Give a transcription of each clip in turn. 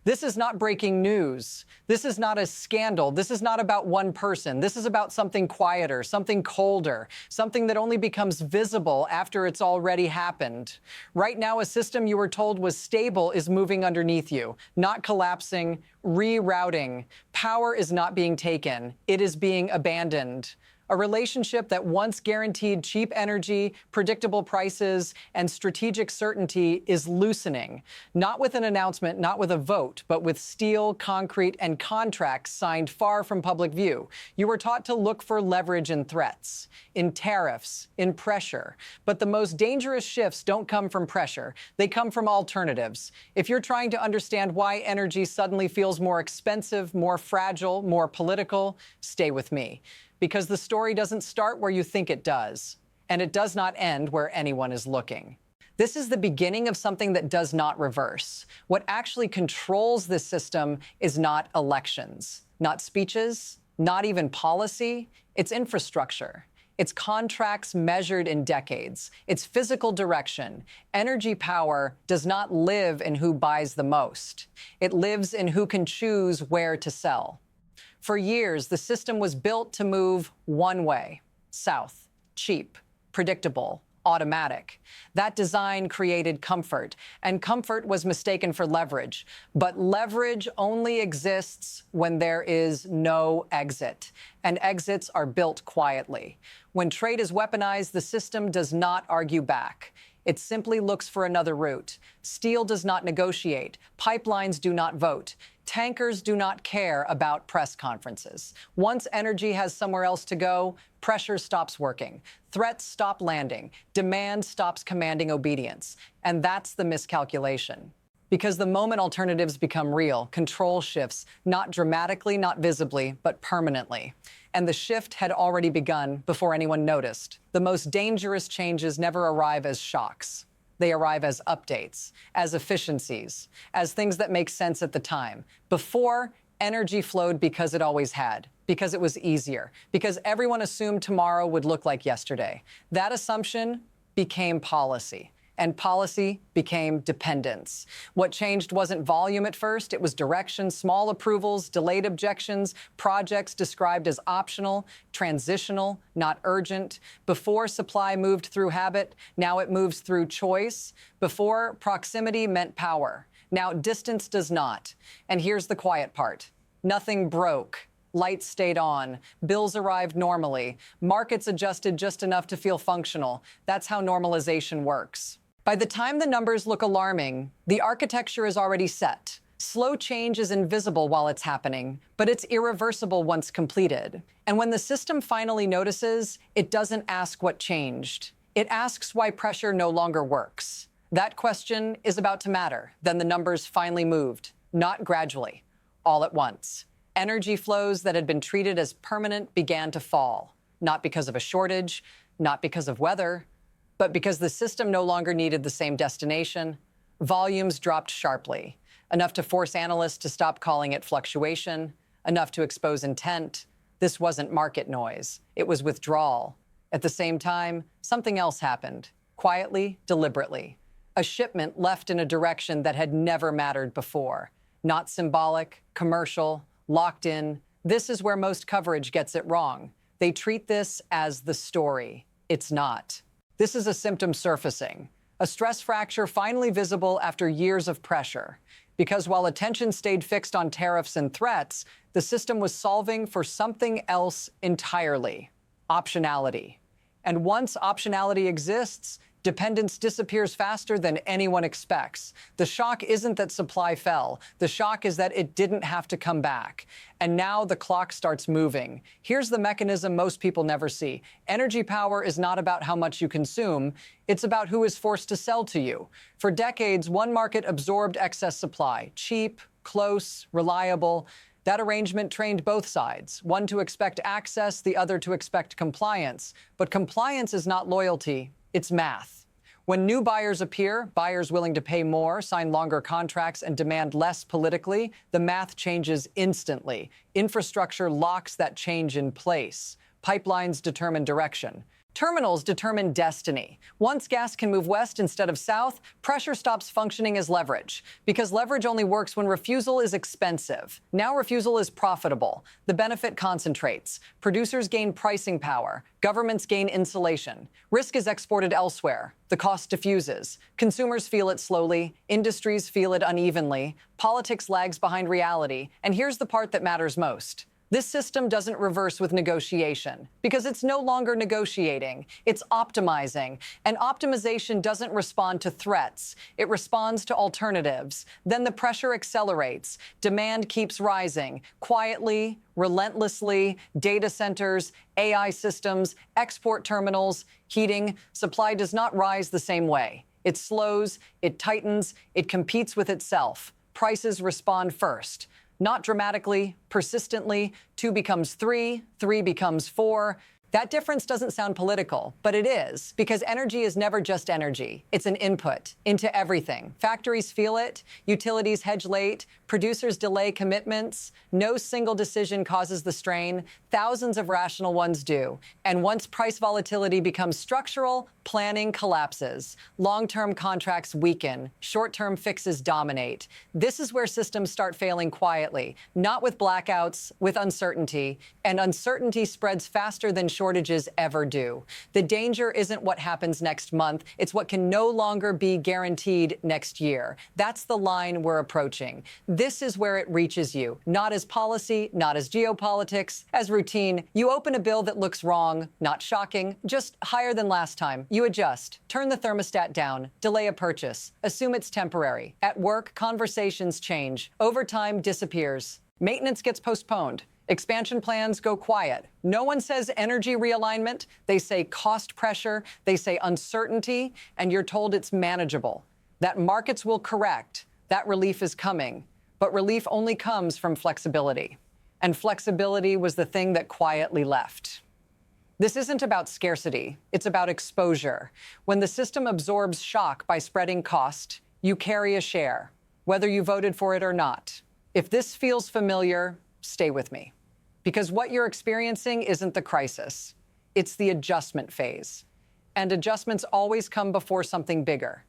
This is not breaking news. This is not a scandal. This is not about one person. This is about something quieter, something colder, something that only becomes visible after it's already happened. Right now, a system you were told was stable is moving underneath you, not collapsing, rerouting. Power is not being taken. It is being abandoned. A relationship that once guaranteed cheap energy, predictable prices, and strategic certainty is loosening, not with an announcement, not with a vote, but with steel, concrete, and contracts signed far from public view. You were taught to look for leverage in threats, in tariffs, in pressure. But the most dangerous shifts don't come from pressure. They come from alternatives. If you're trying to understand why energy suddenly feels more expensive, more fragile, more political, stay with me. Because the story doesn't start where you think it does, and it does not end where anyone is looking. This is the beginning of something that does not reverse. What actually controls this system is not elections, not speeches, not even policy. It's infrastructure. It's contracts measured in decades. It's physical direction. Energy power does not live in who buys the most. It lives in who can choose where to sell. For years, the system was built to move one way, south, cheap, predictable, automatic. That design created comfort, and comfort was mistaken for leverage. But leverage only exists when there is no exit, and exits are built quietly. When trade is weaponized, the system does not argue back. It simply looks for another route. Steel does not negotiate. Pipelines do not vote. Tankers do not care about press conferences. Once energy has somewhere else to go, pressure stops working. Threats stop landing. Demand stops commanding obedience. And that's the miscalculation. Because the moment alternatives become real, control shifts, not dramatically, not visibly, but permanently. And the shift had already begun before anyone noticed. The most dangerous changes never arrive as shocks. They arrive as updates, as efficiencies, as things that make sense at the time. Before, energy flowed because it always had, because it was easier, because everyone assumed tomorrow would look like yesterday. That assumption became policy. And policy became dependence. What changed wasn't volume at first, it was direction, small approvals, delayed objections, projects described as optional, transitional, not urgent. Before, supply moved through habit, now it moves through choice. Before, proximity meant power. Now distance does not. And here's the quiet part. Nothing broke. Lights stayed on. Bills arrived normally. Markets adjusted just enough to feel functional. That's how normalization works. By the time the numbers look alarming, the architecture is already set. Slow change is invisible while it's happening, but it's irreversible once completed. And when the system finally notices, it doesn't ask what changed. It asks why pressure no longer works. That question is about to matter. Then the numbers finally moved, not gradually, all at once. Energy flows that had been treated as permanent began to fall, not because of a shortage, not because of weather, but because the system no longer needed the same destination. Volumes dropped sharply, enough to force analysts to stop calling it fluctuation, enough to expose intent. This wasn't market noise, it was withdrawal. At the same time, something else happened, quietly, deliberately. A shipment left in a direction that had never mattered before. Not symbolic, commercial, locked in. This is where most coverage gets it wrong. They treat this as the story. It's not. This is a symptom surfacing, a stress fracture finally visible after years of pressure. Because while attention stayed fixed on tariffs and threats, the system was solving for something else entirely: optionality. And once optionality exists, dependence disappears faster than anyone expects. The shock isn't that supply fell. The shock is that it didn't have to come back. And now the clock starts moving. Here's the mechanism most people never see. Energy power is not about how much you consume. It's about who is forced to sell to you. For decades, one market absorbed excess supply. Cheap, close, reliable. That arrangement trained both sides, one to expect access, the other to expect compliance. But compliance is not loyalty. It's math. When new buyers appear, buyers willing to pay more, sign longer contracts, and demand less politically, the math changes instantly. Infrastructure locks that change in place. Pipelines determine direction. Terminals determine destiny. Once gas can move west instead of south, pressure stops functioning as leverage, because leverage only works when refusal is expensive. Now refusal is profitable. The benefit concentrates. Producers gain pricing power. Governments gain insulation. Risk is exported elsewhere. The cost diffuses. Consumers feel it slowly. Industries feel it unevenly. Politics lags behind reality. And here's the part that matters most. This system doesn't reverse with negotiation, because it's no longer negotiating, it's optimizing. And optimization doesn't respond to threats, it responds to alternatives. Then the pressure accelerates, demand keeps rising, quietly, relentlessly. Data centers, AI systems, export terminals, heating, supply does not rise the same way. It slows, it tightens, it competes with itself. Prices respond first. Not dramatically, persistently. 2 becomes 3, 3 becomes 4. That difference doesn't sound political, but it is, because energy is never just energy. It's an input into everything. Factories feel it, utilities hedge late, producers delay commitments. No single decision causes the strain. Thousands of rational ones do. And once price volatility becomes structural, planning collapses. Long-term contracts weaken. Short-term fixes dominate. This is where systems start failing quietly, not with blackouts, with uncertainty. And uncertainty spreads faster than shortages ever do. The danger isn't what happens next month. It's what can no longer be guaranteed next year. That's the line we're approaching. This is where it reaches you, not as policy, not as geopolitics, as routine. You open a bill that looks wrong, not shocking, just higher than last time. You adjust, turn the thermostat down, delay a purchase, assume it's temporary. At work, conversations change. Overtime disappears. Maintenance gets postponed. Expansion plans go quiet. No one says energy realignment. They say cost pressure. They say uncertainty. And you're told it's manageable, that markets will correct, that relief is coming. But relief only comes from flexibility. And flexibility was the thing that quietly left. This isn't about scarcity. It's about exposure. When the system absorbs shock by spreading cost, you carry a share, whether you voted for it or not. If this feels familiar, stay with me. Because what you're experiencing isn't the crisis. It's the adjustment phase. And adjustments always come before something bigger.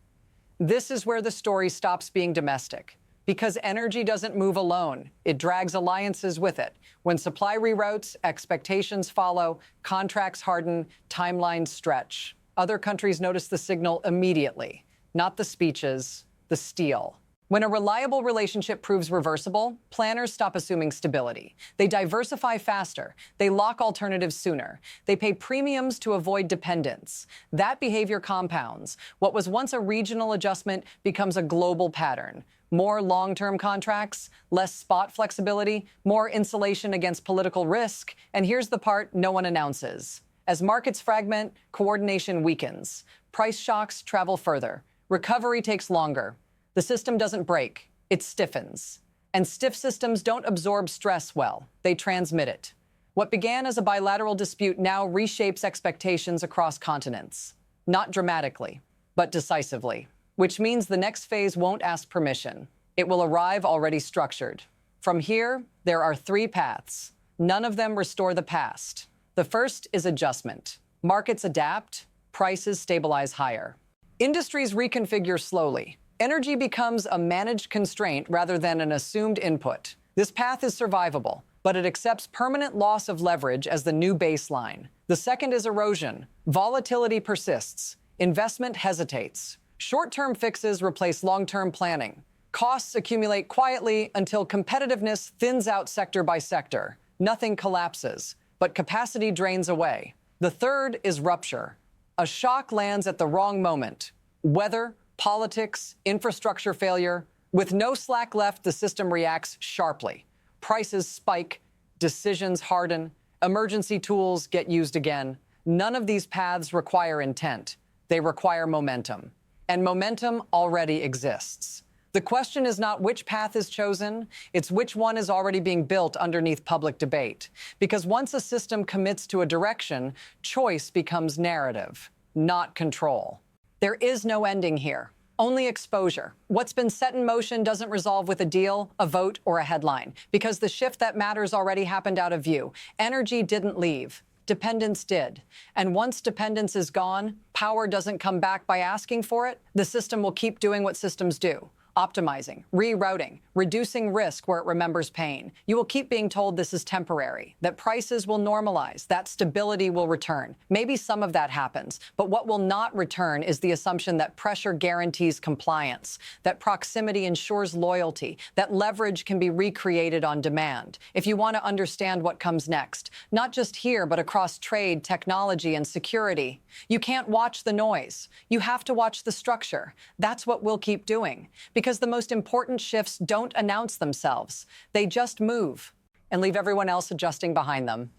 This is where the story stops being domestic. Because energy doesn't move alone. It drags alliances with it. When supply reroutes, expectations follow, contracts harden, timelines stretch. Other countries notice the signal immediately. Not the speeches, the steel. When a reliable relationship proves reversible, planners stop assuming stability. They diversify faster. They lock alternatives sooner. They pay premiums to avoid dependence. That behavior compounds. What was once a regional adjustment becomes a global pattern. More long-term contracts, less spot flexibility, more insulation against political risk. And here's the part no one announces. As markets fragment, coordination weakens. Price shocks travel further. Recovery takes longer. The system doesn't break, it stiffens. And stiff systems don't absorb stress well, they transmit it. What began as a bilateral dispute now reshapes expectations across continents. Not dramatically, but decisively. Which means the next phase won't ask permission. It will arrive already structured. From here, there are 3 paths. None of them restore the past. The first is adjustment. Markets adapt, prices stabilize higher. Industries reconfigure slowly. Energy becomes a managed constraint rather than an assumed input. This path is survivable, but it accepts permanent loss of leverage as the new baseline. The second is erosion. Volatility persists. Investment hesitates. Short-term fixes replace long-term planning. Costs accumulate quietly until competitiveness thins out sector by sector. Nothing collapses, but capacity drains away. The third is rupture. A shock lands at the wrong moment. Weather, politics, infrastructure failure. With no slack left, the system reacts sharply. Prices spike, decisions harden, emergency tools get used again. None of these paths require intent. They require momentum. And momentum already exists. The question is not which path is chosen, it's which one is already being built underneath public debate. Because once a system commits to a direction, choice becomes narrative, not control. There is no ending here, only exposure. What's been set in motion doesn't resolve with a deal, a vote, or a headline, because the shift that matters already happened out of view. Energy didn't leave. Dependence did. And once dependence is gone, power doesn't come back by asking for it. The system will keep doing what systems do. Optimizing, rerouting, reducing risk where it remembers pain. You will keep being told this is temporary, that prices will normalize, that stability will return. Maybe some of that happens, but what will not return is the assumption that pressure guarantees compliance, that proximity ensures loyalty, that leverage can be recreated on demand. If you want to understand what comes next, not just here, but across trade, technology, and security, you can't watch the noise. You have to watch the structure. That's what we'll keep doing. Because the most important shifts don't announce themselves. They just move and leave everyone else adjusting behind them.